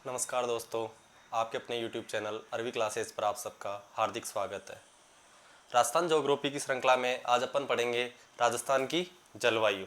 नमस्कार दोस्तों, आपके अपने YouTube चैनल अरवी क्लासेस पर आप सबका हार्दिक स्वागत है। राजस्थान ज्योग्राफी की श्रृंखला में आज अपन पढ़ेंगे राजस्थान की जलवायु।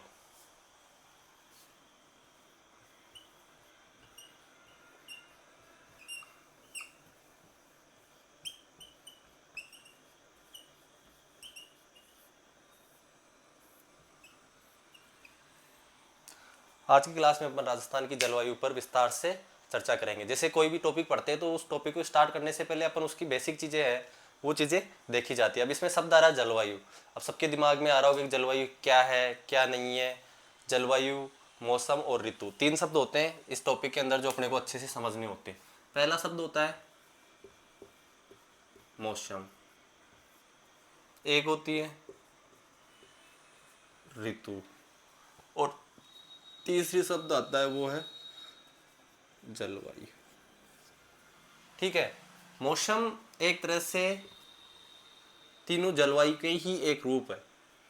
आज की क्लास में अपन राजस्थान की जलवायु पर विस्तार से चर्चा करेंगे। जैसे कोई भी टॉपिक पढ़ते हैं तो उस टॉपिक को स्टार्ट करने से पहले अपन उसकी बेसिक चीज़ें हैं वो चीज़ें देखी जाती है। अब इसमें शब्द आ रहा है जलवायु। अब सबके दिमाग में आ रहा होगा कि जलवायु क्या है क्या नहीं है। जलवायु, मौसम और ऋतु, तीन शब्द होते हैं इस टॉपिक के अंदर जो अपने को अच्छे से समझने होते हैं। पहला शब्द होता है मौसम, एक होती है ऋतु और तीसरी शब्द आता है वो है जलवायु। ठीक है, मौसम एक तरह से तीनों जलवायु के ही एक रूप है।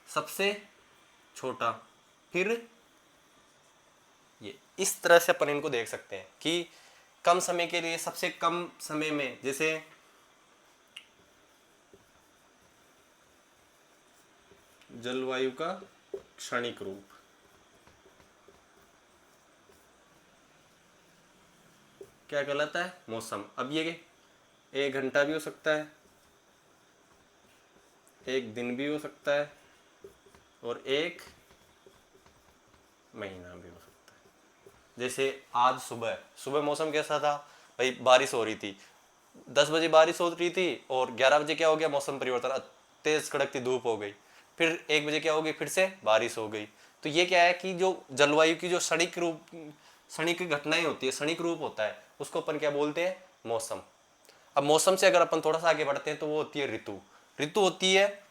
सबसे छोटा, फिर ये इस तरह से अपन इनको देख सकते हैं कि कम समय के लिए सबसे कम समय में, जैसे जलवायु का क्षणिक रूप, क्या कहलाता है? मौसम। अब ये 1 घंटा भी हो सकता है, 1 दिन भी हो सकता है और 1 महीना भी हो सकता है। जैसे आज सुबह सुबह मौसम कैसा था भाई? बारिश हो रही थी, 10 बजे बारिश हो रही थी और 11 बजे क्या हो गया? मौसम परिवर्तन, तेज कड़कती धूप हो गई। फिर 1 बजे क्या हो गई? फिर से बारिश हो गई। तो ये क्या है कि जो जलवायु की जो क्षणिक घटनाएं होती है, क्षणिक रूप होता है, उसको अपन क्या बोलते हैं? मौसम। अब मौसम से अगर अपन थोड़ा सा आगे बढ़ते हैं तो वो होती है ऋतु। ऋतु होती है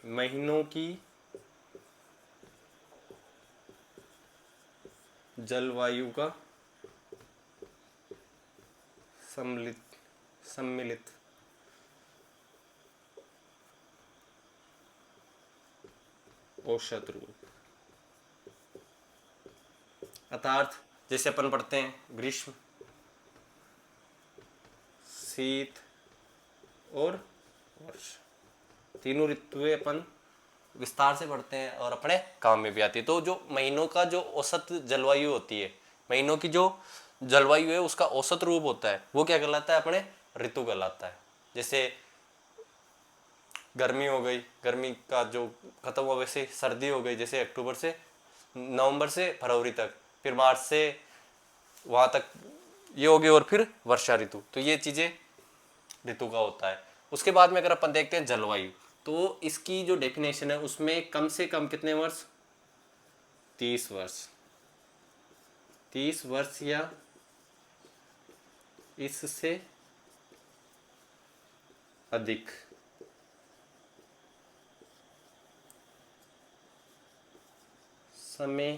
महीनों की जलवायु का सम्मिलित औसत रूप। अर्थात जैसे अपन पढ़ते हैं ग्रीष्म, शीत और वर्ष, तीनों ऋतुएं अपन विस्तार से पढ़ते हैं और अपने काम में भी आती है। तो जो महीनों का जो औसत जलवायु होती है, महीनों की जो जलवायु है उसका औसत रूप होता है, वो क्या कहलाता है? अपने ऋतु कहलाता है। जैसे गर्मी हो गई, गर्मी का जो खत्म हुआ, वैसे सर्दी हो गई, जैसे अक्टूबर से नवंबर से फरवरी तक, फिर मार्च से वहाँ तक ये हो गई, और फिर वर्षा ऋतु। तो ये चीज़ें ऋतु का होता है। उसके बाद में अगर अपन देखते हैं जलवायु, तो इसकी जो डेफिनेशन है उसमें कम से कम कितने वर्ष? 30 वर्ष। 30 वर्ष या इससे अधिक समय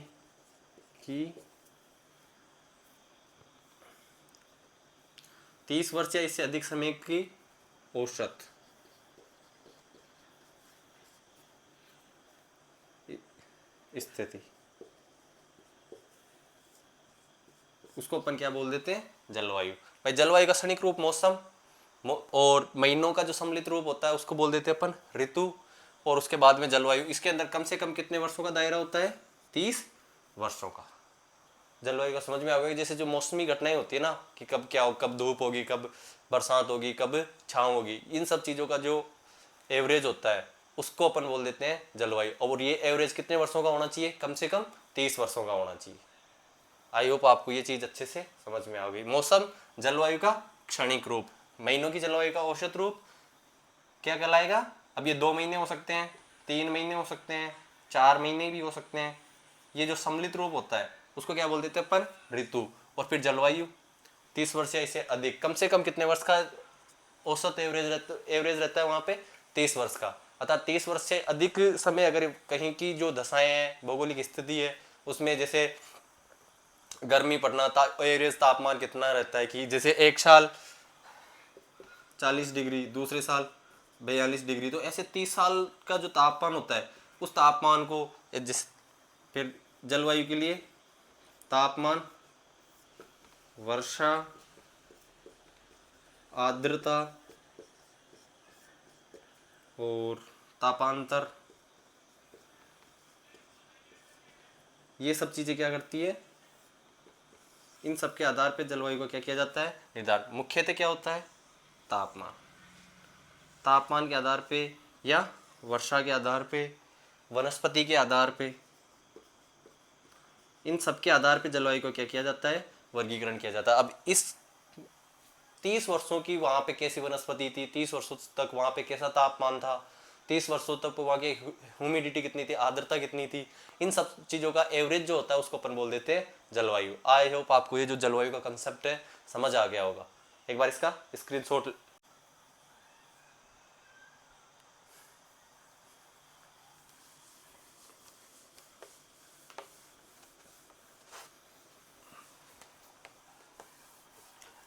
की 30 वर्ष या इससे अधिक समय की औसत स्थिति, उसको अपन क्या बोल देते हैं? जलवायु। भाई जलवायु का क्षणिक रूप मौसम, और महीनों का जो सम्मिलित रूप होता है उसको बोल देते हैं अपन ऋतु, और उसके बाद में जलवायु। इसके अंदर कम से कम कितने वर्षों का दायरा होता है? 30 वर्षों का। जलवायु का समझ में आ गया। जैसे जो मौसमी घटनाएं होती है ना, कि कब क्या हो, कब धूप होगी, कब बरसात होगी, कब छाँव होगी, इन सब चीज़ों का जो एवरेज होता है उसको अपन बोल देते हैं जलवायु। और ये एवरेज कितने वर्षों का होना चाहिए? कम से कम 30 वर्षों का होना चाहिए। आई होप आपको ये चीज़ अच्छे से समझ में आ गई। मौसम जलवायु का क्षणिक रूप, महीनों की जलवायु का औसत रूप क्या कहलाएगा? अब ये 2 महीने हो सकते हैं, 3 महीने हो सकते हैं, 4 महीने भी हो सकते हैं। ये जो सम्मिलित रूप होता है उसको क्या बोल देते हैं अपन? ऋतु। और फिर जलवायु 30 वर्ष या इससे अधिक, कम से कम कितने वर्ष का औसत एवरेज रहता है वहाँ पे? 30 वर्ष का। अर्थात 30 वर्ष से अधिक समय अगर कहीं की जो दशाएं हैं, भौगोलिक स्थिति है उसमें, जैसे गर्मी पड़ना, एवरेज तापमान कितना रहता है कि जैसे एक साल 40 डिग्री, दूसरे साल 42 डिग्री। तो ऐसे 30 साल का जो तापमान होता है उस तापमान को जिस फिर जलवायु के लिए तापमान, वर्षा, आर्द्रता और तापांतर, ये सब चीज़ें क्या करती है, इन सब के आधार पे जलवायु को क्या किया जाता है, निर्धारण। मुख्यतः क्या होता है, तापमान, तापमान के आधार पे या वर्षा के आधार पे, वनस्पति के आधार पे, इन सब के आधार पे जलवायु को क्या किया जाता है, वर्गीकरण किया जाता है। अब इस 30 वर्षों की वहाँ पे कैसी वनस्पति थी, 30 वर्षों तक वहाँ पे कैसा तापमान था, 30 वर्षों तक वहाँ की ह्यूमिडिटी कितनी थी, आर्द्रता कितनी थी, इन सब चीज़ों का एवरेज जो होता है उसको अपन बोल देते हैं जलवायु। आई होप आपको ये जो जलवायु का कंसेप्ट है समझ आ गया होगा। एक बार इसका स्क्रीनशॉट।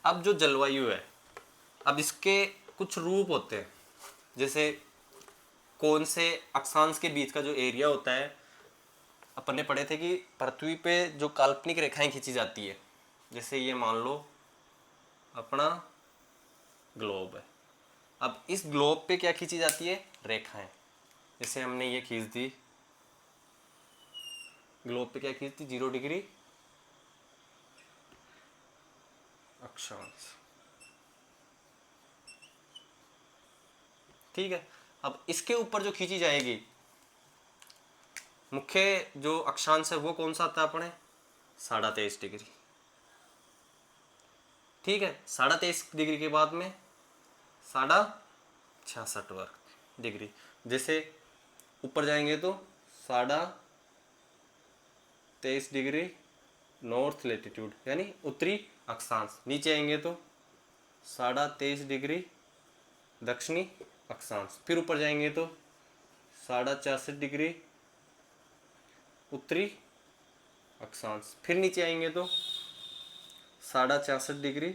अब जो जलवायु है, अब इसके कुछ रूप होते हैं, जैसे कौन से अक्षांश के बीच का जो एरिया होता है, अपन ने पढ़े थे कि पृथ्वी पे जो काल्पनिक रेखाएं खींची जाती है, जैसे ये मान लो अपना ग्लोब है। अब इस ग्लोब पे क्या खींची जाती है, रेखाएं। जैसे हमने ये खींच दी, ग्लोब पे क्या खींचती, 0 डिग्री अक्षांश, ठीक है। अब इसके ऊपर जो खींची जाएगी मुख्य जो अक्षांश है वो कौन सा आता है अपने, 23.5 डिग्री, ठीक है। 23.5 डिग्री के बाद में 66 वर्ग डिग्री। जैसे ऊपर जाएंगे तो 23.5 डिग्री नॉर्थ लेटीट्यूड यानी उत्तरी अक्षांश, नीचे आएंगे तो 23.5 डिग्री दक्षिणी अक्षांश, फिर ऊपर जाएंगे तो 66 डिग्री उत्तरी अक्षांश, फिर नीचे आएंगे तो 66 डिग्री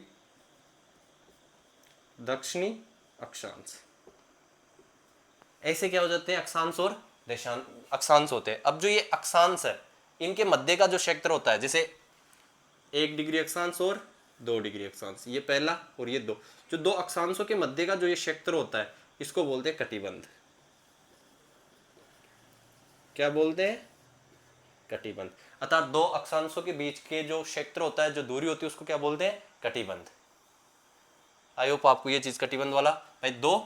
दक्षिणी अक्षांश। ऐसे क्या हो जाते हैं, अक्षांश और देशांश, अक्षांश होते हैं। अब जो ये अक्षांश है इनके मध्य का जो क्षेत्र होता है, जैसे 1 डिग्री अक्षांश और 2 डिग्री अक्षांश, ये पहला और ये दो, जो दो अक्षांशों के मध्य का जो ये क्षेत्र होता है इसको बोलते हैं कटिबंध। क्या बोलते हैं, कटिबंध। अर्थात दो अक्षांशों के बीच के जो क्षेत्र होता है, जो दूरी होती है, उसको क्या बोलते हैं, कटिबंध। आई होप आपको ये चीज कटिबंध वाला, भाई दो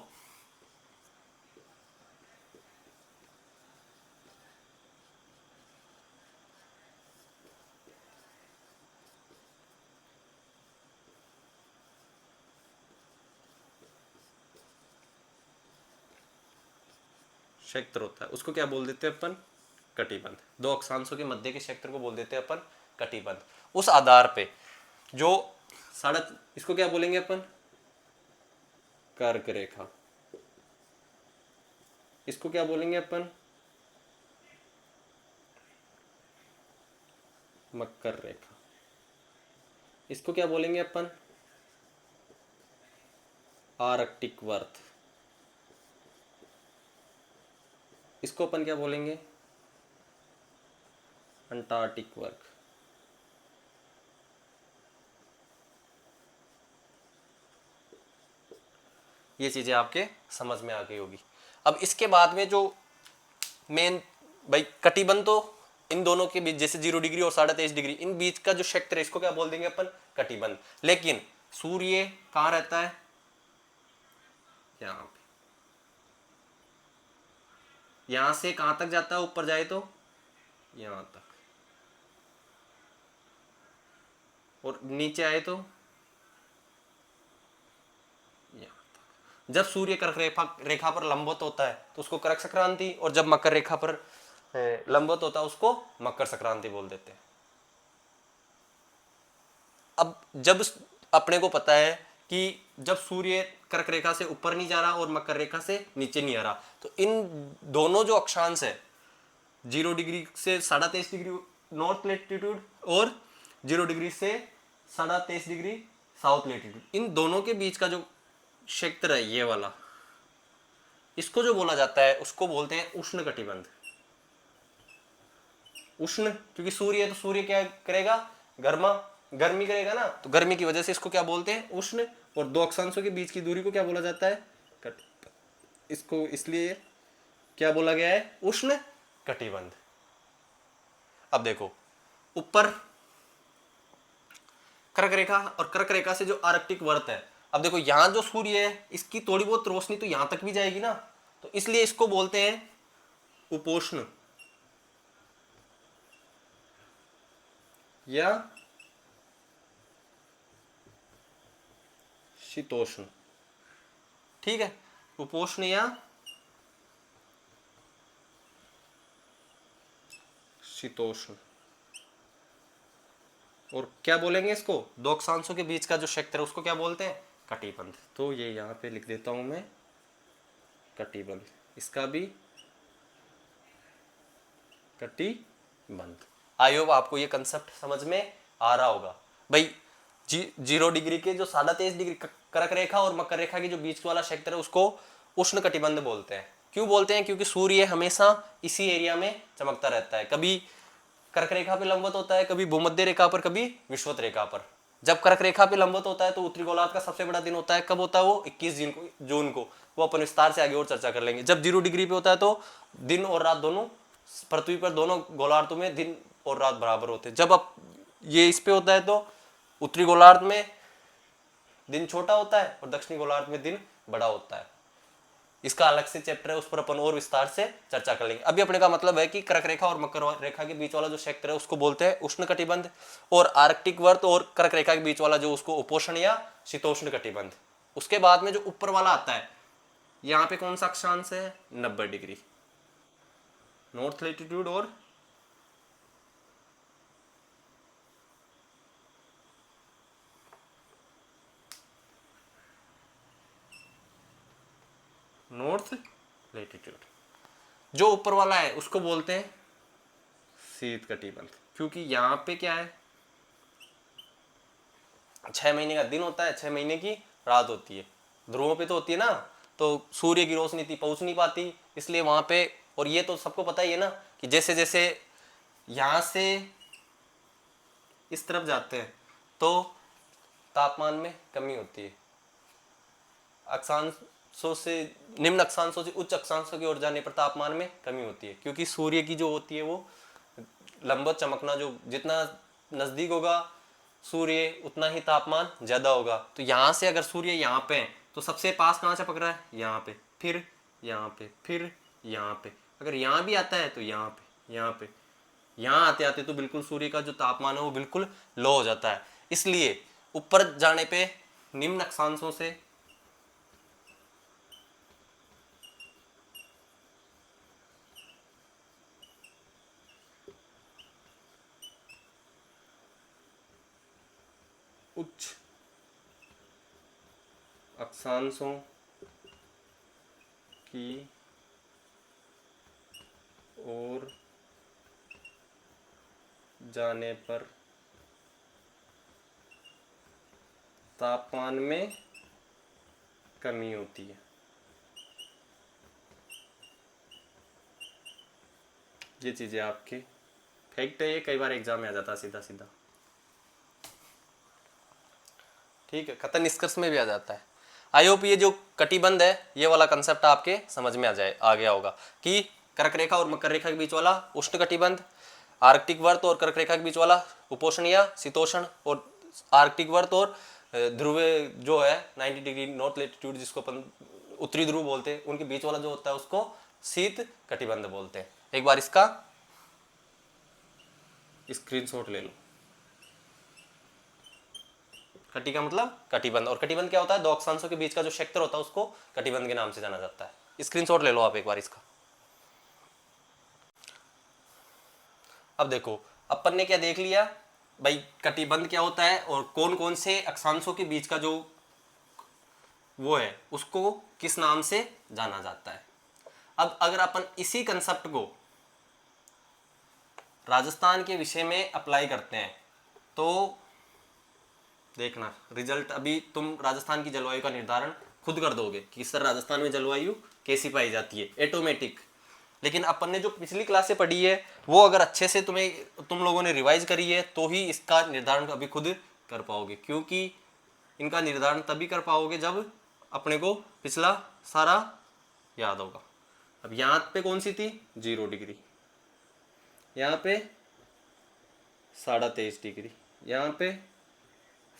क्षेत्र होता है उसको क्या बोल देते हैं अपन, कटिबंध। दो अक्षांशों के मध्य के क्षेत्र को बोल देते हैं अपन कटिबंध। उस आधार पे जो इसको क्या बोलेंगे अपन, कर्क रेखा। इसको क्या बोलेंगे अपन, मकर रेखा। इसको क्या बोलेंगे अपन, आर्कटिक वर्त। इसको अपन क्या बोलेंगे, अंटार्कटिक वर्ग। ये चीजें आपके समझ में आ गई होगी। अब इसके बाद में जो मेन, भाई कटिबंध तो इन दोनों के बीच, जैसे 0 डिग्री और 23.5 डिग्री, इन बीच का जो क्षेत्र है इसको क्या बोल देंगे अपन, कटिबंध। लेकिन सूर्य कहाँ रहता है, यहाँ पे। यहां से कहां तक जाता है, ऊपर जाए तो यहां तक, और नीचे आए तो यहाँ तक। जब सूर्य कर्क रेखा पर लंबवत होता है तो उसको कर्क संक्रांति, और जब मकर रेखा पर लंबवत होता है उसको मकर संक्रांति बोल देते हैं। अब जब अपने को पता है कि जब सूर्य कर्क रेखा से ऊपर नहीं जा रहा और मकर रेखा से नीचे नहीं आ रहा, तो इन दोनों जो अक्षांश है, 0 डिग्री से 23.5 डिग्री नॉर्थ लेटीट्यूड और 0 डिग्री से 23.5 डिग्री साउथ लेटीट्यूड, इन दोनों के बीच का जो क्षेत्र है ये वाला, इसको जो बोला जाता है उसको बोलते हैं उष्ण कटिबंध। उष्ण, क्योंकि सूर्य है तो सूर्य क्या करेगा, गर्मी करेगा ना, तो गर्मी की वजह से इसको क्या बोलते हैं, उष्ण। और दो अक्षांशों के बीच की दूरी को क्या बोला जाता है, इसको इसलिए क्या बोला गया है, उष्ण कटिबंध। अब देखो ऊपर कर्क रेखा और कर्क रेखा से जो आर्कटिक वर्त है, अब देखो यहां जो सूर्य है इसकी थोड़ी बहुत रोशनी तो यहां तक भी जाएगी ना, तो इसलिए इसको बोलते हैं उपोष्ण या शीतोष्ण। ठीक है, उपोष्ण या शीतोष्ण। और क्या बोलेंगे इसको, दो अक्षांशों के बीच का जो क्षेत्र है उसको क्या बोलते हैं, कटिबंध। तो ये यहां पे लिख देता हूं मैं, कटिबंध, इसका भी कटिबंध। आई होप आपको ये कंसेप्ट समझ में आ रहा होगा भाई। 0 डिग्री के जो 23.5 डिग्री कर्क रेखा और मकर रेखा के जो बीच वाला क्षेत्र है उसको उष्ण कटिबंध बोलते हैं। क्यों बोलते हैं, क्योंकि सूर्य हमेशा इसी एरिया में चमकता रहता है, कभी कर्क रेखा पे लंबवत होता है, कभी भूमध्य रेखा पर, कभी विषुवत रेखा पर। जब कर्क रेखा पे लंबवत होता है तो उत्तरी गोलार्ध का सबसे बड़ा दिन होता है, कब होता है वो, 21 जून को। वो अपन विस्तार से आगे और चर्चा कर लेंगे। जब 0 डिग्री पे होता है तो दिन और रात दोनों, पृथ्वी पर दोनों गोलार्धों में दिन और रात बराबर होते हैं। जब अब ये इस पे होता है तो उत्तरी गोलार्ध में दिन छोटा होता है और दक्षिणी गोलार्ध में दिन बड़ा होता है। इसका अलग से चैप्टर है, उस पर अपन और विस्तार से चर्चा कर लेंगे। अभी अपने का मतलब है कि कर्क रेखा और मकर रेखा के बीच वाला जो क्षेत्र है उसको बोलते हैं उष्ण कटिबंध, और आर्कटिक वर्त और कर्क रेखा के बीच वाला जो उसको उपोष्ण या शीतोष्ण कटिबंध। उसके बाद में जो ऊपर वाला आता है, यहाँ पे कौन सा अक्षांश है, 90 डिग्री नॉर्थ लैटिट्यूड और नॉर्थ लैटिट्यूड। जो ऊपर वाला है उसको बोलते हैं शीत कटिबंध, क्योंकि यहाँ पे क्या है, 6 महीने का दिन होता है, 6 महीने की रात होती है। ध्रुवों पे तो होती है ना, तो सूर्य की रोशनी थी पहुंच नहीं पाती, इसलिए वहां पे। और ये तो सबको पता ही है ना कि जैसे जैसे यहां से इस तरफ जाते हैं तो तापमान में कमी होती है, अक्षांशों से निम्न अक्षांशों से उच्च अक्षांशों की ओर जाने पर तापमान में कमी होती है, क्योंकि सूर्य की जो होती है वो लंबवत चमकना, जो जितना नजदीक होगा सूर्य उतना ही तापमान ज्यादा होगा। तो यहाँ से अगर सूर्य यहाँ पे है तो सबसे पास कहाँ चमक रहा है, यहाँ पे, फिर यहाँ पे, फिर यहाँ पे। अगर यहाँ भी आता है तो यहाँ पे, यहाँ पे, यहाँ आते आते तो बिल्कुल सूर्य का जो तापमान है वो बिल्कुल लो हो जाता है। इसलिए ऊपर जाने पे निम्न अक्षांशों से उच्च अक्षांशों की ओर जाने पर तापमान में कमी होती है। ये चीजें आपके फैक्ट है, ये कई बार एग्जाम में आ जाता है सीधा सीधा। ठीक है, कथन निष्कर्ष में भी आ जाता है। आई होप ये जो कटिबंध है ये वाला कंसेप्ट आपके समझ में आ गया होगा कि कर्क रेखा और मकर रेखा के बीच वाला उष्ण कटिबंध, आर्कटिक वर्त और कर्क रेखा के बीच वाला उपोष्ण या शीतोष्ण, और आर्कटिक वर्त और ध्रुव जो है 90 डिग्री नॉर्थ लैटिट्यूड जिसको अपन उत्तरी ध्रुव बोलते हैं, उनके बीच वाला जो होता है उसको शीत कटिबंध बोलते हैं। एक बार इसका स्क्रीनशॉट ले लो। कटी का मतलब कटिबंध, और कटिबंध क्या होता है, दो अक्षांशों के बीच का जो क्षेत्र होता है उसको कटिबंध के नाम से जाना जाता है। स्क्रीनशॉट ले लो आप एक बार इसका। अब देखो अपन ने क्या देख लिया भाई, कटिबंध क्या होता है और कौन कौन से अक्षांशों के बीच का जो वो है उसको किस नाम से जाना जाता है। अब अगर अपन इसी कंसेप्ट को राजस्थान के विषय में अप्लाई करते हैं तो देखना रिजल्ट, अभी तुम राजस्थान की जलवायु का निर्धारण खुद कर दोगे कि सर राजस्थान में जलवायु कैसी पाई जाती है, ऑटोमेटिक। लेकिन अपन ने जो पिछली क्लासें पढ़ी है वो अगर अच्छे से तुम लोगों ने रिवाइज करी है तो ही इसका निर्धारण अभी खुद कर पाओगे, क्योंकि इनका निर्धारण तभी कर पाओगे जब अपने को पिछला सारा याद होगा। अब यहाँ पे कौन सी थी, 0 डिग्री, यहाँ पे 23.5 डिग्री, यहाँ पे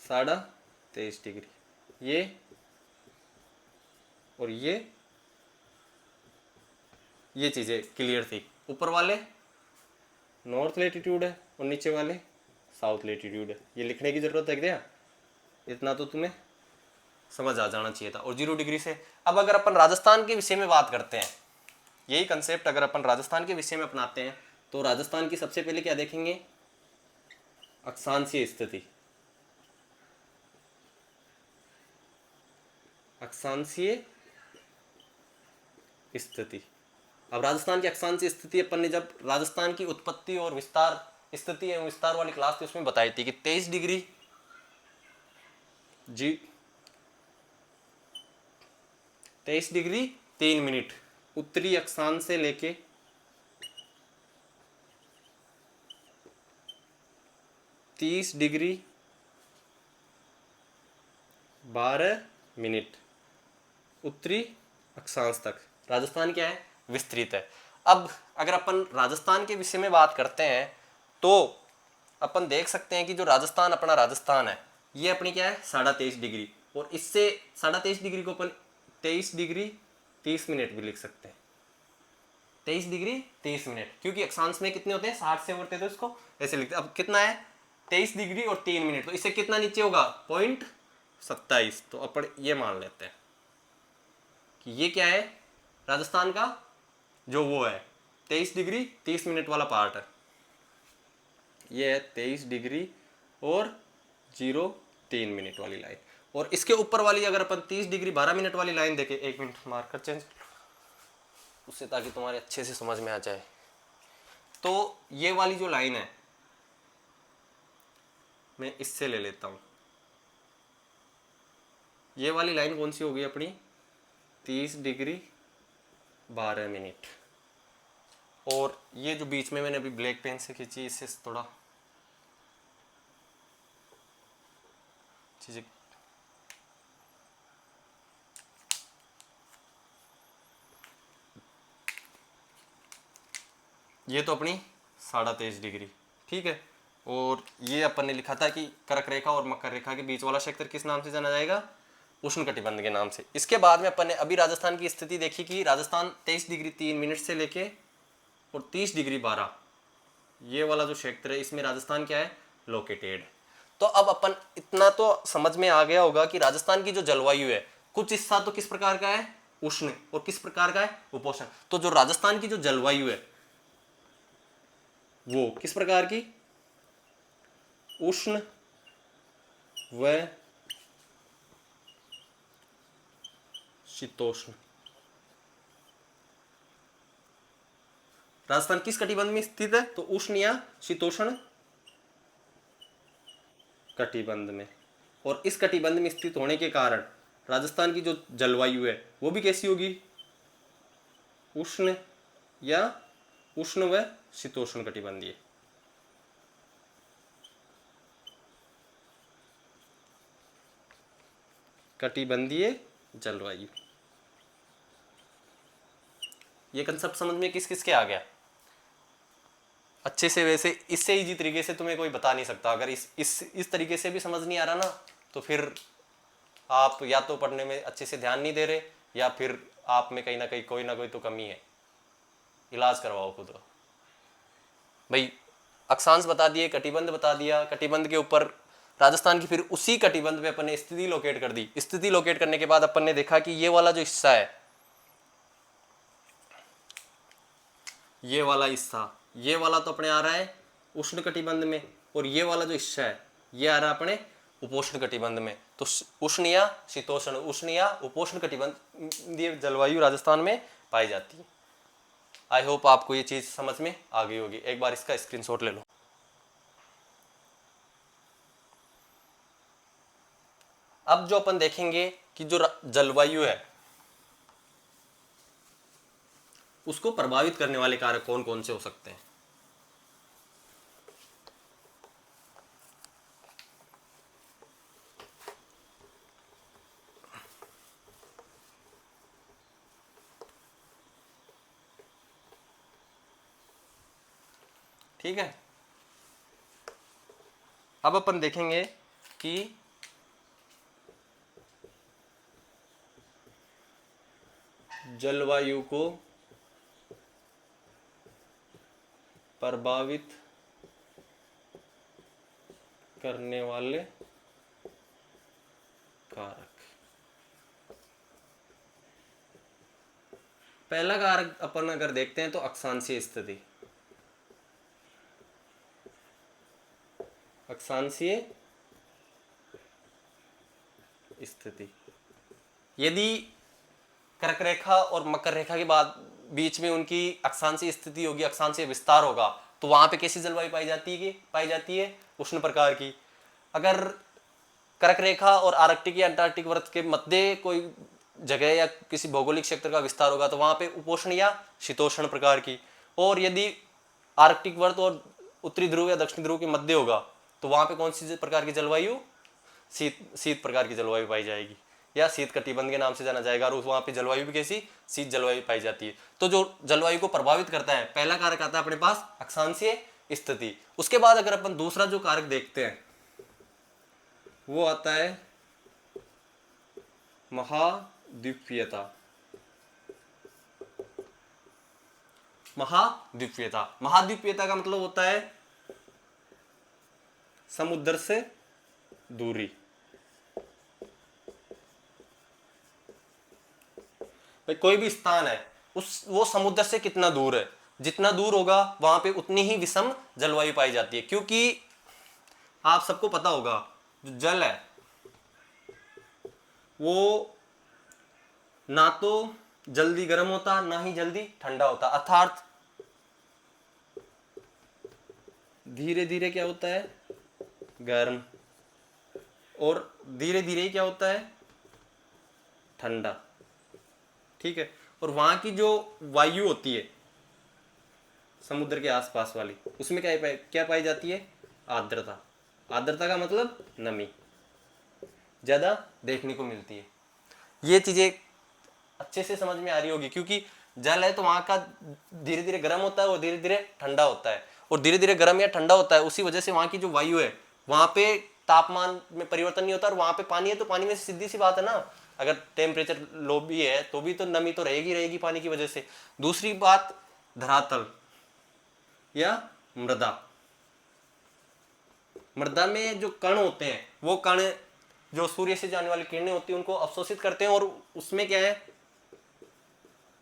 23.5 डिग्री, ये और ये चीज़ें क्लियर थी। ऊपर वाले नॉर्थ लेटीट्यूड है और नीचे वाले साउथ लेटीट्यूड है, ये लिखने की ज़रूरत है क्या, इतना तो तुम्हें समझ आ जाना चाहिए था। और 0 डिग्री से अब अगर अपन राजस्थान के विषय में बात करते हैं, यही कंसेप्ट अगर अपन राजस्थान के विषय में अपनाते हैं तो राजस्थान की सबसे पहले क्या देखेंगे, अक्षांशीय स्थिति। अक्षांशीय स्थिति। अब राजस्थान की अक्षांशीय स्थिति अपन ने जब राजस्थान की उत्पत्ति और विस्तार, स्थिति एवं विस्तार वाली क्लास थी उसमें बताई थी कि 23 डिग्री 3 मिनट उत्तरी अक्षांश से लेके 30 डिग्री 12 मिनट उत्तरी अक्षांश तक राजस्थान क्या है, विस्तृत है। अब अगर अपन राजस्थान के विषय में बात करते हैं तो अपन देख सकते हैं कि जो राजस्थान अपना राजस्थान है ये अपनी क्या है 23.5 डिग्री, और इससे 23.5 डिग्री को अपन 23 डिग्री 30 मिनट भी लिख सकते हैं, 23 डिग्री 30 मिनट, क्योंकि अक्षांश में कितने होते हैं 60 से उड़ते, तो इसको ऐसे लिखते हैं। अब कितना है 23 डिग्री और 3 मिनट, तो इससे कितना नीचे होगा 0.27, तो अपन ये मान लेते हैं कि ये क्या है राजस्थान का जो वो है 23 डिग्री 30 मिनट वाला पार्ट है, ये है 23 डिग्री और 0.3 मिनट वाली लाइन। और इसके ऊपर वाली अगर अपन 30 डिग्री 12 मिनट वाली लाइन देखें, 1 मिनट मार्कर चेंज उससे ताकि तुम्हारे अच्छे से समझ में आ जाए, तो ये वाली जो लाइन है मैं इससे ले लेता हूं, ये वाली लाइन कौन सी होगी अपनी 30 डिग्री 12 मिनट, और ये जो बीच में मैंने अभी ब्लैक पेन से खींची इससे थोड़ा चीजें, ये तो अपनी 23.5 डिग्री, ठीक है। और ये अपन ने लिखा था कि कर्क रेखा और मकर रेखा के बीच वाला क्षेत्र किस नाम से जाना जाएगा, उष्णकटिबंध के नाम से। इसके बाद में अपन ने अभी राजस्थान की स्थिति देखी कि राजस्थान 23 डिग्री 3 मिनट से लेके और 30 डिग्री 12, ये वाला जो क्षेत्र है इसमें राजस्थान क्या है लोकेटेड। तो अब अपन इतना तो समझ में आ गया होगा कि राजस्थान की जो जलवायु है कुछ हिस्सा तो किस प्रकार का है उष्ण और किस प्रकार का है उपोष्ण। तो जो राजस्थान की जो जलवायु है वो किस प्रकार की, उष्ण व शीतोष्ण। राजस्थान किस कटिबंध में स्थित है, तो उष्ण या शीतोष्ण कटिबंध में। और इस कटिबंध में स्थित होने के कारण राजस्थान की जो जलवायु है वो भी कैसी होगी, उष्ण या उष्ण व शीतोष्ण कटिबंधीय। कटिबंधीय जलवायु, ये कंसेप्ट समझ में किस किस के आ गया अच्छे से। वैसे इससे इजी तरीके से तुम्हें कोई बता नहीं सकता, अगर इस तरीके से भी समझ नहीं आ रहा ना तो फिर आप या तो पढ़ने में अच्छे से ध्यान नहीं दे रहे या फिर आप में कहीं ना कहीं कोई ना कोई तो कमी है, इलाज करवाओ खुद का। भाई अक्षांश बता दिए, कटिबंध बता दिया, कटिबंध के ऊपर राजस्थान की फिर उसी कटिबंध पे अपन ने स्थिति लोकेट कर दी। स्थिति लोकेट करने के बाद अपन ने देखा कि ये वाला जो हिस्सा है, ये वाला हिस्सा, ये वाला तो अपने आ रहा है उष्ण कटिबंध में, और ये वाला जो हिस्सा है ये आ रहा है अपने उपोष्ण कटिबंध में। तो उष्ण या शीतोष्ण, उष्ण या उपोष्ण कटिबंधीय जलवायु राजस्थान में पाई जाती है। आई होप आपको ये चीज समझ में आ गई होगी। एक बार इसका स्क्रीनशॉट ले लो। अब जो अपन देखेंगे कि जो जलवायु है उसको प्रभावित करने वाले कारक कौन कौन से हो सकते हैं। ठीक है, अब अपन देखेंगे कि जलवायु को प्रभावित करने वाले कारक। पहला कारक अपन अगर देखते हैं तो अक्षांशीय स्थिति। अक्षांशीय स्थिति, यदि कर्क रेखा और मकर रेखा के बाद बीच में उनकी अक्षांशीय स्थिति होगी, अक्षांशीय विस्तार होगा, तो वहां पे कैसी जलवायु पाई जाती है उष्ण प्रकार की। अगर कर्क रेखा और आर्कटिक या अंटार्कटिक वृत्त के मध्य कोई जगह या किसी भौगोलिक क्षेत्र का विस्तार होगा तो वहां पे उपोष्ण या शीतोष्ण प्रकार की। और यदि आर्कटिक वृत्त और उत्तरी ध्रुव या दक्षिणी ध्रुव के मध्य होगा तो वहां पे कौन सी प्रकार की जलवायु, शीत प्रकार की जलवायु पाई जाएगी, या शीत कटिबंध के नाम से जाना जाएगा। और वहां पे जलवायु भी कैसी, शीत जलवायु पाई जाती है। तो जो जलवायु को प्रभावित करता है, पहला कारक आता है अपने पास अक्षांशीय स्थिति। उसके बाद अगर अपन दूसरा जो कारक देखते हैं वो आता है महाद्वीपीयता। महाद्वीपीयता का मतलब होता है समुद्र से दूरी। भाई कोई भी स्थान है वो समुद्र से कितना दूर है, जितना दूर होगा वहां पे उतनी ही विषम जलवायु पाई जाती है। क्योंकि आप सबको पता होगा जो जल है वो ना तो जल्दी गर्म होता ना ही जल्दी ठंडा होता, अर्थात धीरे धीरे क्या होता है, गर्म, और धीरे धीरे क्या होता है, ठंडा। ठीक है, और वहां की जो वायु होती है समुद्र के आसपास वाली, उसमें क्या पाई जाती है, आर्द्रता। आर्द्रता का मतलब नमी ज्यादा देखने को मिलती है। ये चीजें अच्छे से समझ में आ रही होगी, क्योंकि जल है तो वहां का धीरे धीरे गर्म होता है और धीरे धीरे ठंडा होता है, और धीरे धीरे गर्म या ठंडा होता है, उसी वजह से वहां की जो वायु है वहां पे तापमान में परिवर्तन नहीं होता। और वहां पे पानी है तो पानी में सीधी सी बात है ना, अगर टेम्परेचर लो भी है तो भी तो नमी तो रहेगी पानी की वजह से। दूसरी बात, धरातल या मृदा में जो कण होते हैं, वो कण जो सूर्य से जाने वाली किरणें होती हैं उनको अवशोषित करते हैं, और उसमें क्या है,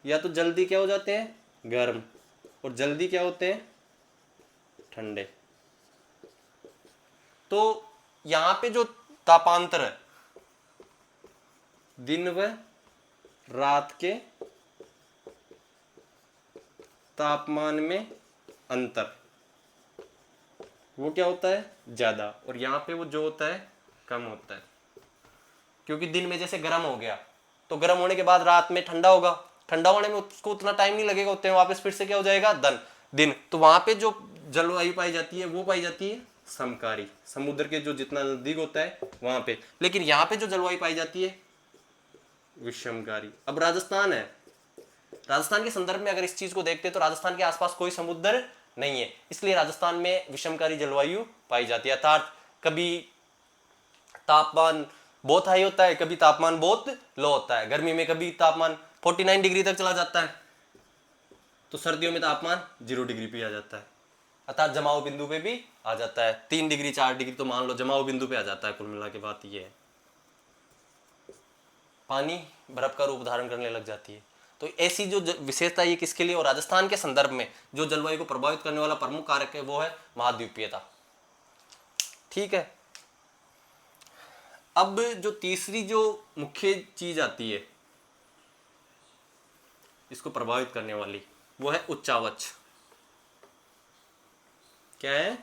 या तो जल्दी क्या हो जाते हैं, गर्म, और जल्दी क्या होते हैं, ठंडे। तो यहां पे जो तापांतर है, दिन व रात के तापमान में अंतर, वो क्या होता है, ज्यादा, और यहां पे वो जो होता है कम होता है। क्योंकि दिन में जैसे गर्म हो गया तो गर्म होने के बाद रात में ठंडा होगा, ठंडा होने में उसको उतना टाइम नहीं लगेगा, उतने वापस फिर से क्या हो जाएगा, दिन। तो वहां पे जो जलवायु पाई जाती है वो पाई जाती है समकारी, समुद्र के जो जितना नजदीक होता है वहां पे। लेकिन यहाँ पे जो जलवायु पाई जाती है विषमकारी। अब राजस्थान है, राजस्थान के संदर्भ में अगर इस चीज को देखते हैं तो राजस्थान के आसपास कोई समुद्र नहीं है, इसलिए राजस्थान में विषमकारी जलवायु पाई जाती है। अर्थात कभी तापमान बहुत हाई होता है, कभी तापमान बहुत लो होता है। गर्मी में कभी तापमान 49 डिग्री तक चला जाता है, तो सर्दियों में तापमान 0 डिग्री पे आ जाता है, अर्थात जमाव बिंदु पे भी आ जाता है। 3 डिग्री 4 डिग्री तो मान लो जमाव बिंदु पे आ जाता है। कुल मिला के बात ये है, पानी बर्फ का रूप धारण करने लग जाती है। तो ऐसी जो विशेषता ये किसके लिए, और राजस्थान के संदर्भ में जो जलवायु को प्रभावित करने वाला प्रमुख कारक है वो है महाद्वीपीयता। ठीक है, अब जो तीसरी जो मुख्य चीज आती है इसको प्रभावित करने वाली, वो है उच्चावच। क्या है,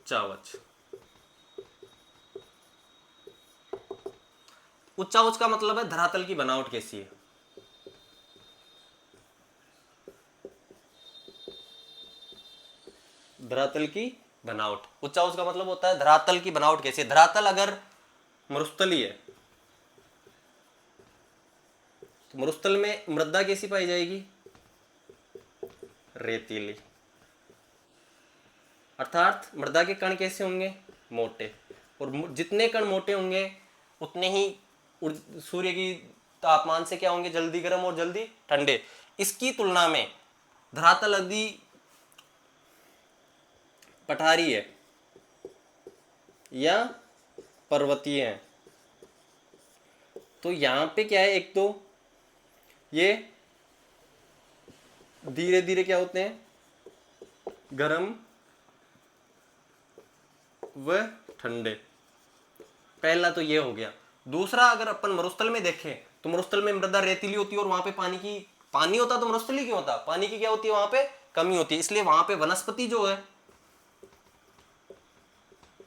उच्चावच। उच्चावच का मतलब है धरातल की बनावट कैसी है। धरातल की बनावट, उच्चावच का मतलब होता है धरातल की बनावट कैसी है। धरातल अगर मरुस्थली है तो मरुस्थल में मृदा कैसी पाई जाएगी, रेतीली। अर्थात मृदा के कण कैसे होंगे, मोटे। और जितने कण मोटे होंगे उतने ही सूर्य की तापमान से क्या होंगे, जल्दी गर्म और जल्दी ठंडे। इसकी तुलना में धरातल यदि पठारी है या पर्वतीय है तो यहां पे क्या है, एक तो ये धीरे धीरे क्या होते हैं, गर्म व ठंडे। पहला तो ये हो गया। दूसरा, अगर अपन मरुस्थल में देखें तो मरुस्थल में मृदा रेतीली होती है और वहां पे पानी होता तो मरुस्थली क्यों होता, पानी की क्या होती है वहां पे, कमी होती है। इसलिए वहां पे वनस्पति जो है,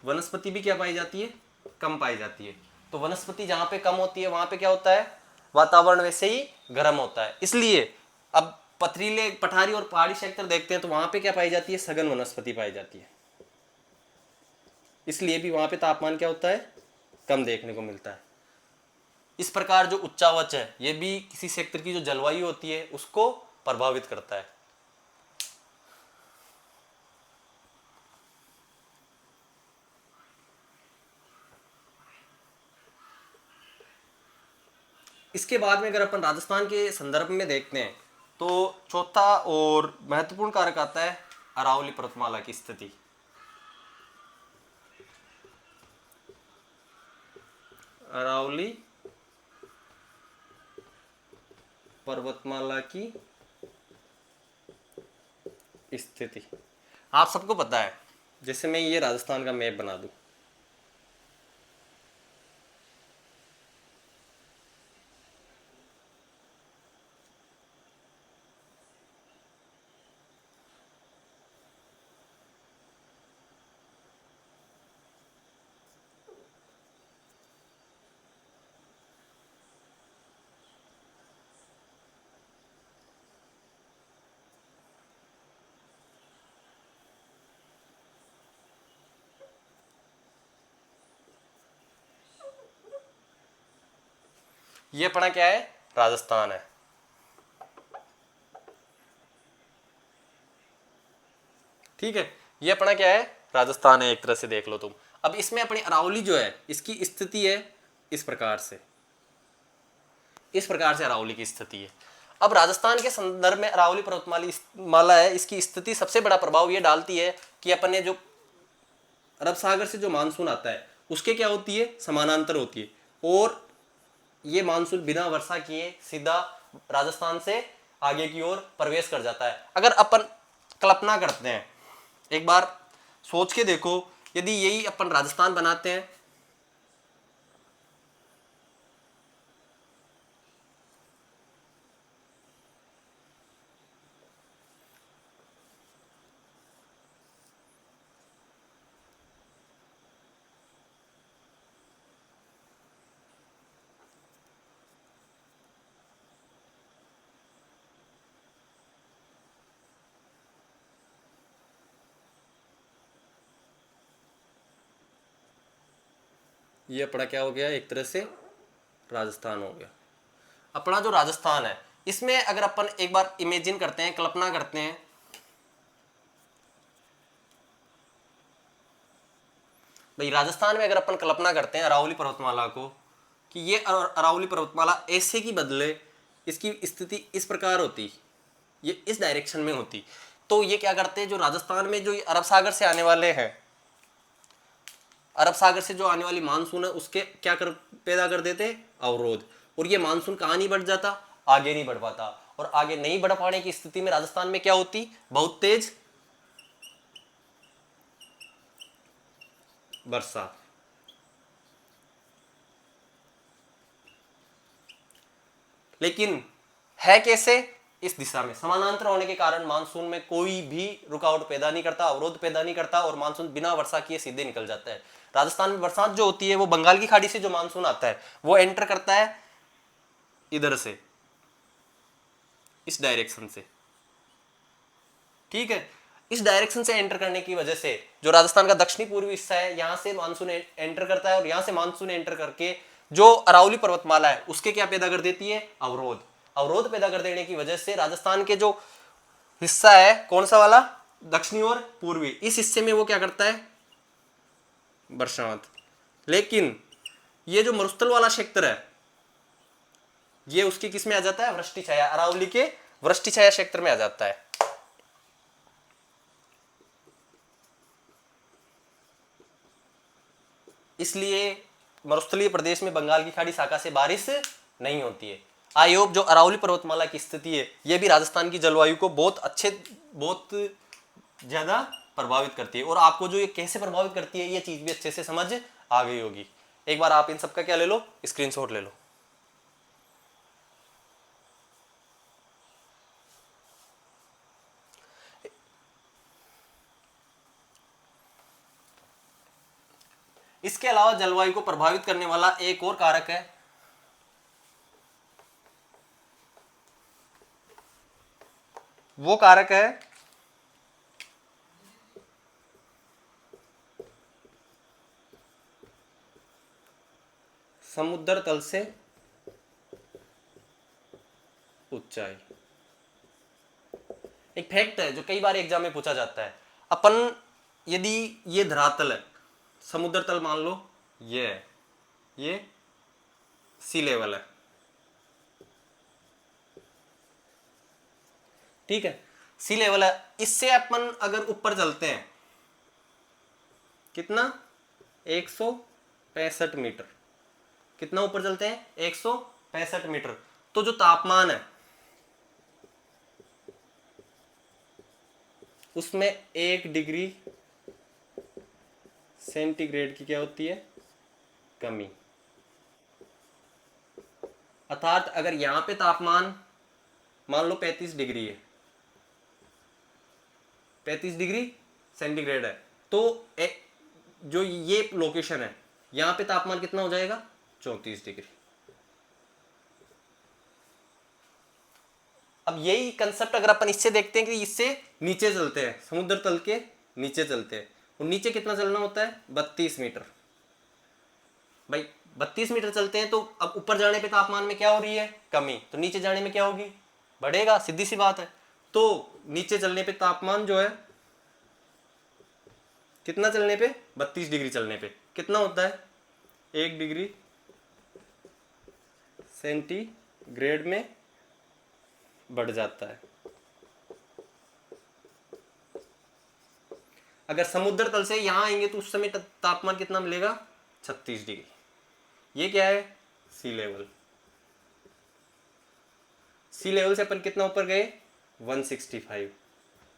वनस्पति भी क्या पाई जाती है, कम पाई जाती है। तो वनस्पति जहां पे कम होती है वहां पे क्या होता है, वातावरण वैसे ही गर्म होता है। इसलिए अब पथरीले, पठारी और पहाड़ी क्षेत्र देखते हैं तो वहां पे क्या पाई जाती है, सघन वनस्पति पाई जाती है। इसलिए भी वहां पे तापमान क्या होता है, कम देखने को मिलता है। इस प्रकार जो उच्चावच है ये भी किसी क्षेत्र की जो जलवायु होती है उसको प्रभावित करता है। इसके बाद में अगर अपन राजस्थान के संदर्भ में देखते हैं तो चौथा और महत्वपूर्ण कारक आता है अरावली पर्वतमाला की स्थिति। अरावली पर्वतमाला की स्थिति आप सबको पता है। जैसे मैं ये राजस्थान का मैप बना दूं, ये अपना क्या है, राजस्थान है। ठीक है, ये अपना क्या है, राजस्थान है। एक तरह से देख लो तुम। अब इसमें अपनी अरावली जो है इसकी स्थिति है इस प्रकार से, इस प्रकार से अरावली की स्थिति है। अब राजस्थान के संदर्भ में अरावली पर्वतमाला है, इसकी स्थिति सबसे बड़ा प्रभाव ये डालती है कि अपने जो अरब सागर से जो मानसून आता है उसके क्या होती है, समानांतर होती है। और ये मानसून बिना वर्षा किए सीधा राजस्थान से आगे की ओर प्रवेश कर जाता है। अगर अपन कल्पना करते हैं, एक बार सोच के देखो, यदि यही अपन राजस्थान बनाते हैं ये अपना क्या हो गया, एक तरह से राजस्थान हो गया। अपना जो राजस्थान है इसमें अगर अपन एक बार इमेजिन करते हैं, कल्पना करते हैं, भाई राजस्थान में अगर अपन कल्पना करते हैं अरावली पर्वतमाला को, कि ये अरावली पर्वतमाला ऐसे की बदले इसकी स्थिति इस प्रकार होती, ये इस डायरेक्शन में होती, तो ये क्या करते हैं, जो राजस्थान में जो अरब सागर से आने वाले हैं, अरब सागर से जो आने वाली मानसून है उसके क्या पैदा कर देते, अवरोध। और ये मानसून कहाँ नहीं बढ़ जाता, आगे नहीं बढ़ पाता। और आगे नहीं बढ़ पाने की स्थिति में राजस्थान में क्या होती, बहुत तेज वर्षा। लेकिन है कैसे, इस दिशा में समानांतर होने के कारण मानसून में कोई भी रुकावट पैदा नहीं करता, अवरोध पैदा नहीं करता, और मानसून बिना वर्षा किए सीधे निकल जाता है। राजस्थान में बरसात जो होती है वो बंगाल की खाड़ी से जो मानसून आता है वो एंटर करता है इधर से, इस डायरेक्शन से, ठीक है। इस डायरेक्शन से एंटर करने की वजह से जो राजस्थान का दक्षिणी पूर्वी हिस्सा है यहां से मानसून एंटर करता है, और यहां से मानसून एंटर करके जो अरावली पर्वतमाला है उसके क्या पैदा कर देती है, अवरोध। अवरोध पैदा कर देने की वजह से राजस्थान के जो हिस्सा है कौन सा वाला, दक्षिणी और पूर्वी, इस हिस्से में वो क्या करता है, बरसात। लेकिन ये जो मरुस्थल वाला क्षेत्र है ये उसकी किस में आ जाता है, वृष्टि छाया, अरावली के वृष्टि छाया क्षेत्र में आ जाता है। इसलिए मरुस्थलीय प्रदेश में बंगाल की खाड़ी शाखा से बारिश नहीं होती है। आयोग जो अरावली पर्वतमाला की स्थिति है यह भी राजस्थान की जलवायु को बहुत ज्यादा प्रभावित करती है, और आपको जो ये कैसे प्रभावित करती है ये चीज भी अच्छे से समझ आ गई होगी। एक बार आप इन सबका क्या ले लो, स्क्रीनशॉट ले लो। इसके अलावा जलवायु को प्रभावित करने वाला एक और कारक है, वो कारक है समुद्र तल से ऊंचाई। एक फैक्ट है जो कई बार एग्जाम में पूछा जाता है। अपन यदि ये धरातल है, समुद्र तल मान लो ये है, ये सी लेवल है, ठीक है, सी लेवल है। इससे अपन अगर ऊपर चलते हैं कितना, 165 मीटर, कितना ऊपर चलते हैं, 165 मीटर। तो जो तापमान है उसमें 1 डिग्री सेंटीग्रेड की क्या होती है, कमी। अर्थात अगर यहां पे तापमान मान लो 35 डिग्री है, 35 डिग्री सेंटीग्रेड है, तो जो ये लोकेशन है यहां पे तापमान कितना हो जाएगा, 34 डिग्री। अब यही कंसेप्ट अगर अपन इससे देखते हैं कि इससे नीचे चलते हैं, समुद्र तल के नीचे चलते हैं, और नीचे कितना चलना होता है, 32 मीटर। भाई 32 मीटर चलते हैं तो अब ऊपर जाने पे तापमान में क्या हो रही है, कमी, तो नीचे जाने में क्या होगी, बढ़ेगा, सीधी सी बात है। तो नीचे चलने पे तापमान जो है कितना चलने पे, 32 डिग्री चलने पे कितना होता है, 1 डिग्री सेंटीग्रेड में बढ़ जाता है। अगर समुद्र तल से यहां आएंगे तो उस समय तापमान कितना मिलेगा, 36 डिग्री। ये क्या है, सी लेवल। सी लेवल से अपन कितना ऊपर गए, 165,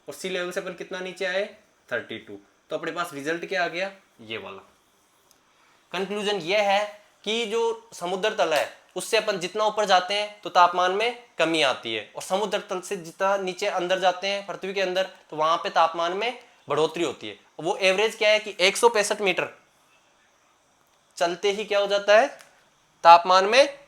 और सी लेवल से अपन कितना नीचे आए, 32। तो अपने पास रिजल्ट क्या आ गया, ये वाला। कंक्लूजन ये है कि जो समुद्र तल है उससे अपन जितना ऊपर जाते हैं तो तापमान में कमी आती है, और समुद्र तल से जितना नीचे अंदर जाते हैं पृथ्वी के अंदर तो वहां पे तापमान में बढ़ोतरी होती है। वो एवरेज क्या है कि 165 मीटर चलते ही क्या हो जाता है, तापमान में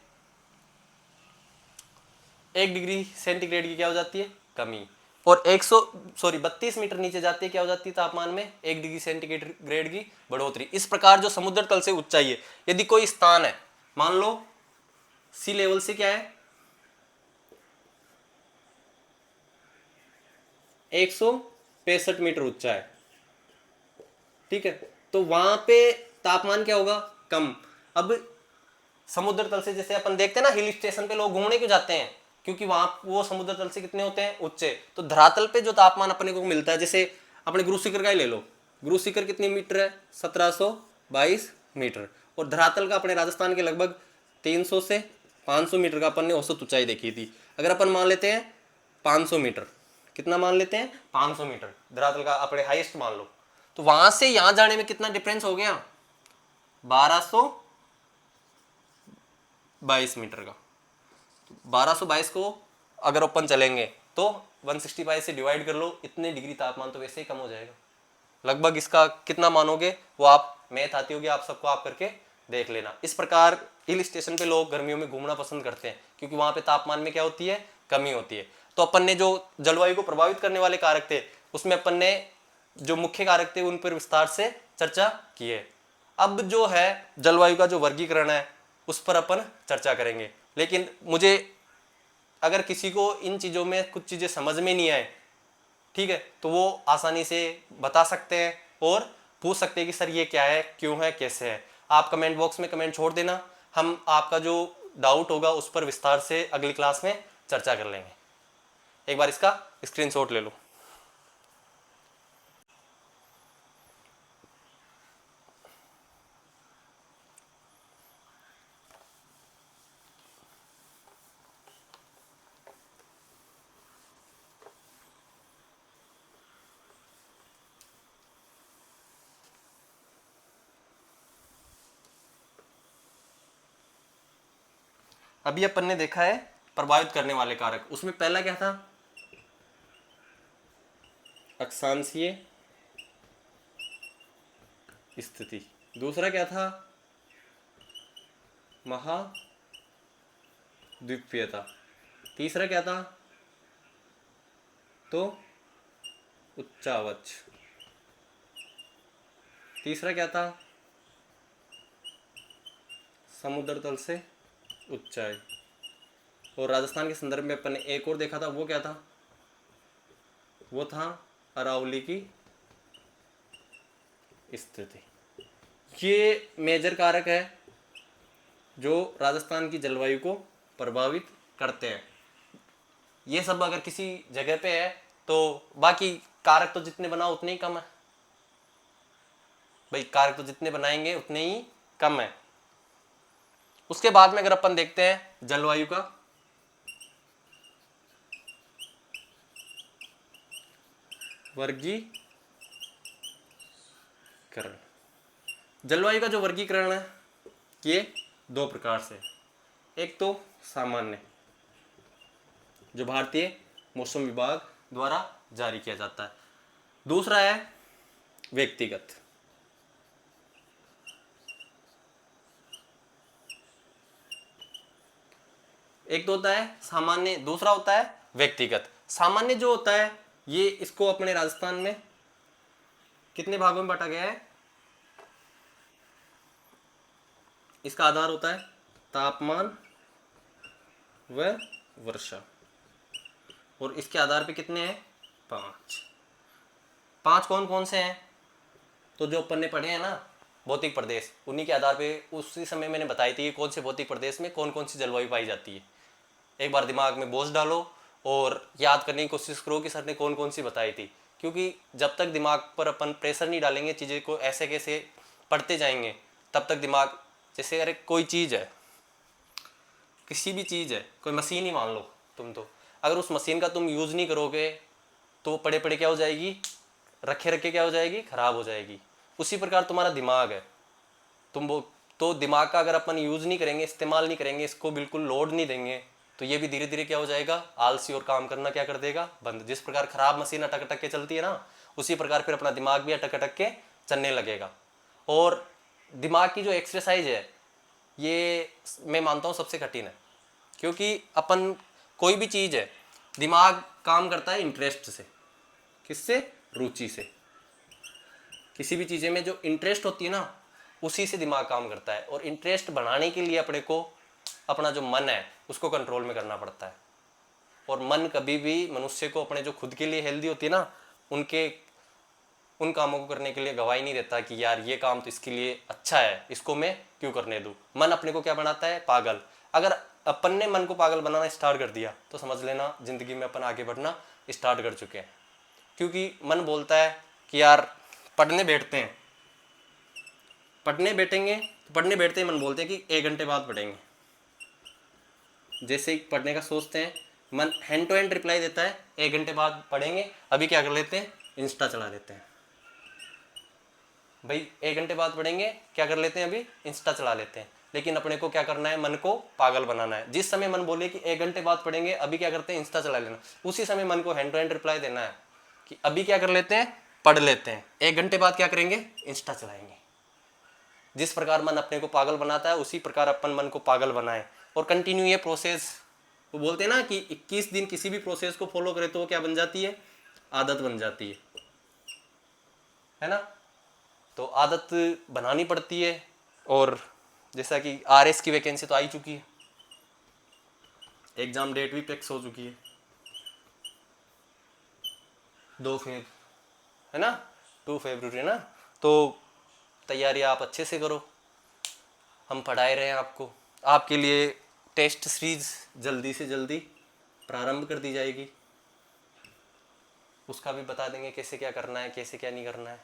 1 डिग्री सेंटीग्रेड की क्या हो जाती है, कमी, और 32 मीटर नीचे जाती है क्या हो जाती है, तापमान में 1 डिग्री सेंटीग्रेड की बढ़ोतरी। इस प्रकार जो समुद्र तल से ऊंचाई है, यदि कोई स्थान है मान लो सी लेवल से क्या है 165 मीटर ऊंचा है, ठीक है, तो वहां पे तापमान क्या होगा, कम। अब समुद्र तल से जैसे अपन देखते हैं ना हिल स्टेशन पे लोग घूमने क्यों जाते हैं, क्योंकि वहां वो समुद्र तल से कितने होते हैं, ऊंचे। तो धरातल पे जो तापमान अपने को मिलता है, जैसे अपने गुरु शिखर का ही ले लो, गुरु शिखर कितनी मीटर है, 1722 मीटर, और धरातल का अपने राजस्थान के लगभग 300 से 500 मीटर का अपन ने औसत ऊंचाई देखी थी। अगर अपन मान लेते हैं 500 मीटर, कितना मान लेते हैं, 500 मीटर धरातल का अपने हाईएस्ट मान लो, तो वहां से यहां जाने में कितना डिफरेंस हो गया, 1222 मीटर का। 1222 को अगर ओपन चलेंगे तो 165 से डिवाइड कर लो, इतने डिग्री तापमान तो वैसे ही कम हो जाएगा। लगभग इसका कितना मानोगे वो आप, मैथ आती होगी आप सबको, आप करके देख लेना। इस प्रकार हिल स्टेशन पे लोग गर्मियों में घूमना पसंद करते हैं क्योंकि वहां पे तापमान में क्या होती है, कमी होती है। तो अपन ने जो जलवायु को प्रभावित करने वाले कारक थे उसमें अपन ने जो मुख्य कारक थे उन पर विस्तार से चर्चा की है। अब जो है जलवायु का जो वर्गीकरण है उस पर अपन चर्चा करेंगे। लेकिन मुझे, अगर किसी को इन चीज़ों में कुछ चीज़ें समझ में नहीं आए, ठीक है, तो वो आसानी से बता सकते हैं और पूछ सकते हैं कि सर ये क्या है, क्यों है, कैसे है। आप कमेंट बॉक्स में कमेंट छोड़ देना, हम आपका जो डाउट होगा उस पर विस्तार से अगली क्लास में चर्चा कर लेंगे। एक बार इसका स्क्रीनशॉट ले लो। अभी अपन ने देखा है प्रभावित करने वाले कारक, उसमें पहला क्या था, अक्षांशीय स्थिति। दूसरा क्या था, महाद्वीपीयता। तीसरा क्या था, तो उच्चावच। तीसरा क्या था, समुद्र तल से ऊंचाई। और राजस्थान के संदर्भ में अपन ने एक और देखा था, वो क्या था, वो था अरावली की स्थिति। ये मेजर कारक है जो राजस्थान की जलवायु को प्रभावित करते हैं। ये सब अगर किसी जगह पे है तो बाकी कारक तो जितने बनाओ उतने ही कम है भाई, कारक तो जितने बनाएंगे उतने ही कम है। उसके बाद में अगर अपन देखते हैं जलवायु का वर्गीकरण। जलवायु का जो वर्गीकरण है ये दो प्रकार से, एक तो सामान्य जो भारतीय मौसम विभाग द्वारा जारी किया जाता है, दूसरा है व्यक्तिगत। एक तो होता है सामान्य, दूसरा होता है व्यक्तिगत। सामान्य जो होता है ये, इसको अपने राजस्थान में कितने भागों में बांटा गया है, इसका आधार होता है तापमान व वर्षा, और इसके आधार पे कितने हैं, पांच कौन कौन से हैं, तो जो अपन ने पढ़े हैं ना भौतिक प्रदेश, उन्हीं के आधार पे उसी समय मैंने बताई थी कि कौन से भौतिक प्रदेश में कौन कौन सी जलवायु पाई जाती है। एक बार दिमाग में बोझ डालो और याद करने की कोशिश करो कि सर ने कौन कौन सी बताई थी, क्योंकि जब तक दिमाग पर अपन प्रेशर नहीं डालेंगे, चीज़ें को ऐसे कैसे पढ़ते जाएंगे, तब तक दिमाग, जैसे अरे कोई चीज़ है, किसी भी चीज़ है, कोई मशीन ही मान लो तुम, तो अगर उस मशीन का तुम यूज़ नहीं करोगे तो पड़े पड़े क्या हो जाएगी, रखे रखे क्या हो जाएगी, खराब हो जाएगी। उसी प्रकार तुम्हारा दिमाग है, तुम वो, तो दिमाग का अगर अपन यूज़ नहीं करेंगे, इस्तेमाल नहीं करेंगे, इसको बिल्कुल लोड नहीं देंगे, तो ये भी धीरे धीरे क्या हो जाएगा, आलसी, और काम करना क्या कर देगा, बंद। जिस प्रकार खराब मशीन अटक अटक के चलती है ना, उसी प्रकार फिर अपना दिमाग भी अटक अटक के चलने लगेगा। और दिमाग की जो एक्सरसाइज है ये मैं मानता हूँ सबसे कठिन है, क्योंकि अपन कोई भी चीज़ है, दिमाग काम करता है इंटरेस्ट से, किससे, रुचि से। किसी भी चीज़ें में जो इंटरेस्ट होती है ना, उसी से दिमाग काम करता है। और इंटरेस्ट बढ़ाने के लिए अपने को अपना जो मन है उसको कंट्रोल में करना पड़ता है। और मन कभी भी मनुष्य को अपने जो खुद के लिए हेल्दी होती है ना, उन कामों को करने के लिए गवाही नहीं देता कि यार ये काम तो इसके लिए अच्छा है, इसको मैं क्यों करने दूँ। मन अपने को क्या बनाता है, पागल। अगर अपन ने मन को पागल बनाना स्टार्ट कर दिया तो समझ लेना जिंदगी में अपन आगे बढ़ना स्टार्ट कर चुके हैं। क्योंकि मन बोलता है कि यार पढ़ने बैठते हैं, पढ़ने बैठेंगे तो पढ़ने बैठते ही मन बोलते हैं कि 1 घंटे बाद पढ़ेंगे। जैसे ही पढ़ने का सोचते हैं, मन हैंड टू हैंड रिप्लाई देता है 1 घंटे बाद पढ़ेंगे। अभी क्या कर लेते हैं, इंस्टा चला लेते हैं भाई। 1 घंटे बाद पढ़ेंगे, क्या कर लेते हैं, अभी इंस्टा चला लेते हैं। लेकिन अपने को क्या करना है, मन को पागल बनाना है। जिस समय मन बोले कि 1 घंटे बाद पढ़ेंगे, अभी क्या करते हैं, इंस्टा चला लेना, उसी समय मन को हैंड टू हैंड रिप्लाई देना है कि अभी क्या कर लेते हैं, पढ़ लेते हैं, 1 घंटे बाद क्या करेंगे, इंस्टा चलाएंगे। जिस प्रकार मन अपने को पागल बनाता है, उसी प्रकार अपन मन को पागल बनाए और कंटिन्यू ये प्रोसेस। वो बोलते हैं ना कि 21 दिन किसी भी प्रोसेस को फॉलो करे तो वो क्या बन जाती है, आदत बन जाती है ना। तो आदत बनानी पड़ती है। और जैसा कि आरएस की वैकेंसी तो आ ही चुकी है, एग्जाम डेट भी फिक्स हो चुकी है, 2 फेब है ना, 2 फरवरी है ना। तो तैयारी आप अच्छे से करो, हम पढ़ाए रहे हैं आपको। आपके लिए टेस्ट सीरीज जल्दी से जल्दी प्रारंभ कर दी जाएगी, उसका भी बता देंगे कैसे क्या करना है, कैसे क्या नहीं करना है।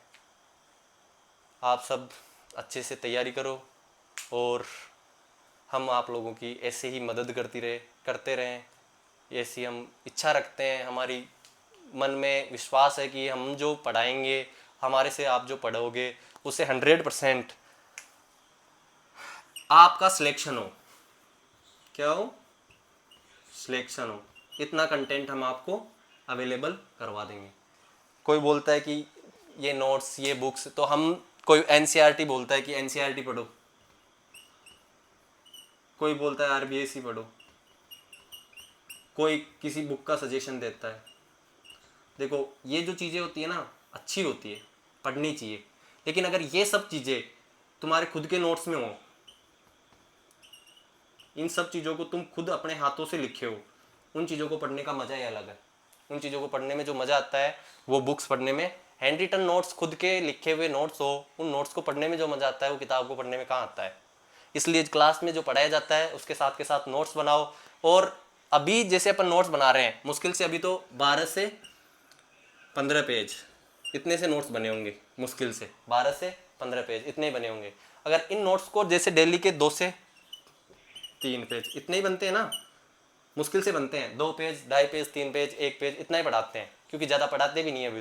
आप सब अच्छे से तैयारी करो और हम आप लोगों की ऐसे ही मदद करते रहें। ऐसी हम इच्छा रखते हैं, हमारी मन में विश्वास है कि हम जो पढ़ाएंगे, हमारे से आप जो पढ़ोगे, उससे 100% आपका सिलेक्शन हो। क्या हो, सिलेक्शन हो। इतना कंटेंट हम आपको अवेलेबल करवा देंगे। कोई बोलता है कि ये नोट्स, ये बुक्स, तो हम, कोई एनसीईआरटी बोलता है कि एनसीईआरटी पढ़ो, कोई बोलता है आरबीएसई पढ़ो, कोई किसी बुक का सजेशन देता है। देखो ये जो चीज़ें होती है ना, अच्छी होती है, पढ़नी चाहिए, लेकिन अगर ये सब चीज़ें तुम्हारे खुद के नोट्स में हो, इन सब चीज़ों को तुम खुद अपने हाथों से लिखे हो, उन चीज़ों को पढ़ने का मज़ा ही अलग है। उन चीज़ों को पढ़ने में जो मज़ा आता है वो बुक्स पढ़ने में, हैंड रिटन नोट्स, खुद के लिखे हुए नोट्स हो, उन नोट्स को पढ़ने में जो मज़ा आता है वो किताब को पढ़ने में कहाँ आता है। इसलिए क्लास में जो पढ़ाया जाता है उसके साथ नोट्स बनाओ। और अभी जैसे अपन नोट्स बना रहे हैं, मुश्किल से अभी तो 12 से 15 पेज इतने से नोट्स बने होंगे, मुश्किल से 12 से 15 पेज इतने ही बने होंगे। अगर इन नोट्स को जैसे डेली के 2 से 3 पेज इतने ही बनते हैं ना, मुश्किल से बनते हैं, 2 पेज, 2.5 पेज, 3 पेज, 1 पेज, इतना ही पढ़ाते हैं, क्योंकि ज़्यादा पढ़ाते भी नहीं है अभी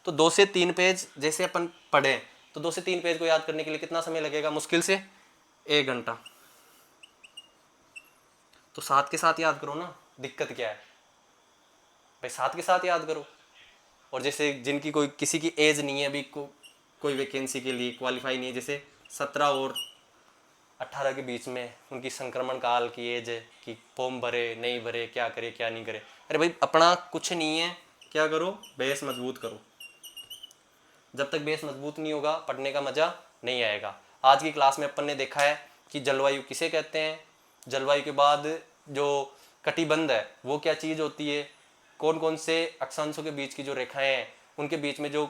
तो 2 से 3 पेज जैसे अपन पढ़ें, तो 2 से 3 पेज को याद करने के लिए कितना समय लगेगा, मुश्किल से 1 घंटा। तो साथ के साथ याद करो ना, दिक्कत क्या है भाई, साथ के साथ याद करो। और जैसे जिनकी कोई, किसी की एज नहीं है अभी कोई वैकेंसी के लिए क्वालिफाई नहीं है, जैसे 17 और 18 के बीच में उनकी संक्रमण काल की एज है कि फॉर्म भरे नहीं भरे, क्या करे क्या नहीं करे। अरे भाई अपना कुछ नहीं है, क्या करो, बेस मजबूत करो। जब तक बेस मजबूत नहीं होगा, पढ़ने का मज़ा नहीं आएगा। आज की क्लास में अपन ने देखा है कि जलवायु किसे कहते हैं, जलवायु के बाद जो कटिबंध है वो क्या चीज़ होती है, कौन कौन से अक्षांशों के बीच की जो रेखाएं हैं, उनके बीच में जो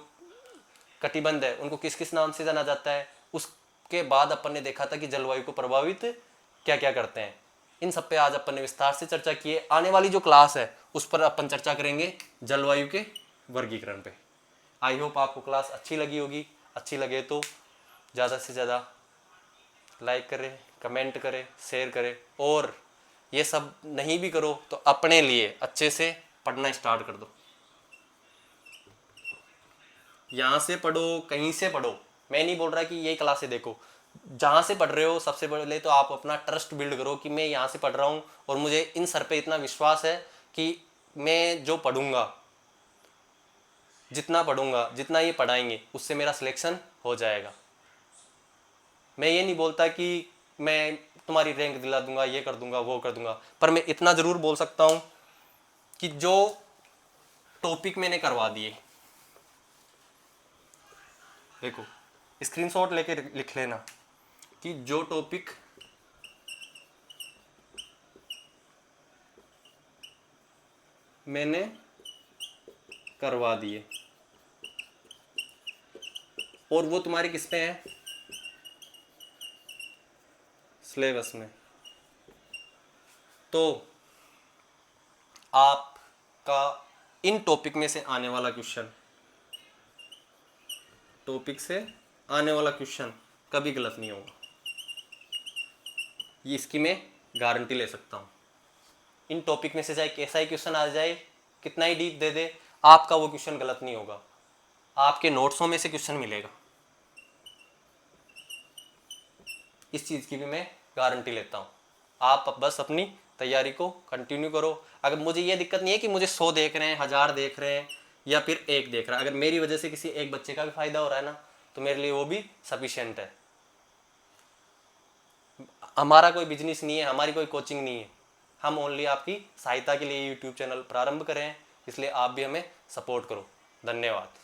कटिबंध है उनको किस किस नाम से जाना जाता है। उसके बाद अपन ने देखा था कि जलवायु को प्रभावित क्या क्या करते हैं। इन सब पे आज अपन ने विस्तार से चर्चा की है। आने वाली जो क्लास है उस पर अपन चर्चा करेंगे जलवायु के वर्गीकरण पे। आई होप आपको क्लास अच्छी लगी होगी। अच्छी लगे तो ज़्यादा से ज़्यादा लाइक करें, कमेंट करें, शेयर करें, और ये सब नहीं भी करो तो अपने लिए अच्छे से पढ़ना स्टार्ट कर दो। यहाँ से पढ़ो, कहीं से पढ़ो, मैं नहीं बोल रहा कि यही क्लासें देखो, जहाँ से पढ़ रहे हो सबसे पहले तो आप अपना ट्रस्ट बिल्ड करो कि मैं यहाँ से पढ़ रहा हूँ और मुझे इन सर पे इतना विश्वास है कि मैं जो पढ़ूंगा, जितना पढ़ूंगा, जितना ये पढ़ाएंगे, उससे मेरा सिलेक्शन हो जाएगा। मैं ये नहीं बोलता कि मैं तुम्हारी रैंक दिला दूंगा, ये कर दूंगा, वो कर दूंगा, पर मैं इतना ज़रूर बोल सकता हूँ कि जो टॉपिक मैंने करवा दिए, देखो स्क्रीनशॉट लेके लिख लेना कि जो टॉपिक मैंने करवा दिए और वो तुम्हारे किस पे है, सिलेबस में, तो आपका इन टॉपिक में से आने वाला क्वेश्चन, टॉपिक से आने वाला क्वेश्चन कभी गलत नहीं होगा, ये इसकी मैं गारंटी ले सकता हूँ। इन टॉपिक में से चाहे कैसा ही क्वेश्चन आ जाए, कितना ही डीप दे दे, आपका वो क्वेश्चन गलत नहीं होगा, आपके नोट्सों में से क्वेश्चन मिलेगा। इस चीज़ की भी मैं गारंटी लेता हूँ। आप बस अपनी तैयारी को कंटिन्यू करो। अगर मुझे ये दिक्कत नहीं है कि मुझे 100 देख रहे हैं, 1000 देख रहे हैं या फिर एक देख रहा है, अगर मेरी वजह से किसी एक बच्चे का भी फायदा हो रहा है ना, तो मेरे लिए वो भी सफिशिएंट है। हमारा कोई बिजनेस नहीं है, हमारी कोई कोचिंग नहीं है, हम ओनली आपकी सहायता के लिए यूट्यूब चैनल प्रारंभ करें हैं, इसलिए आप भी हमें सपोर्ट करो। धन्यवाद।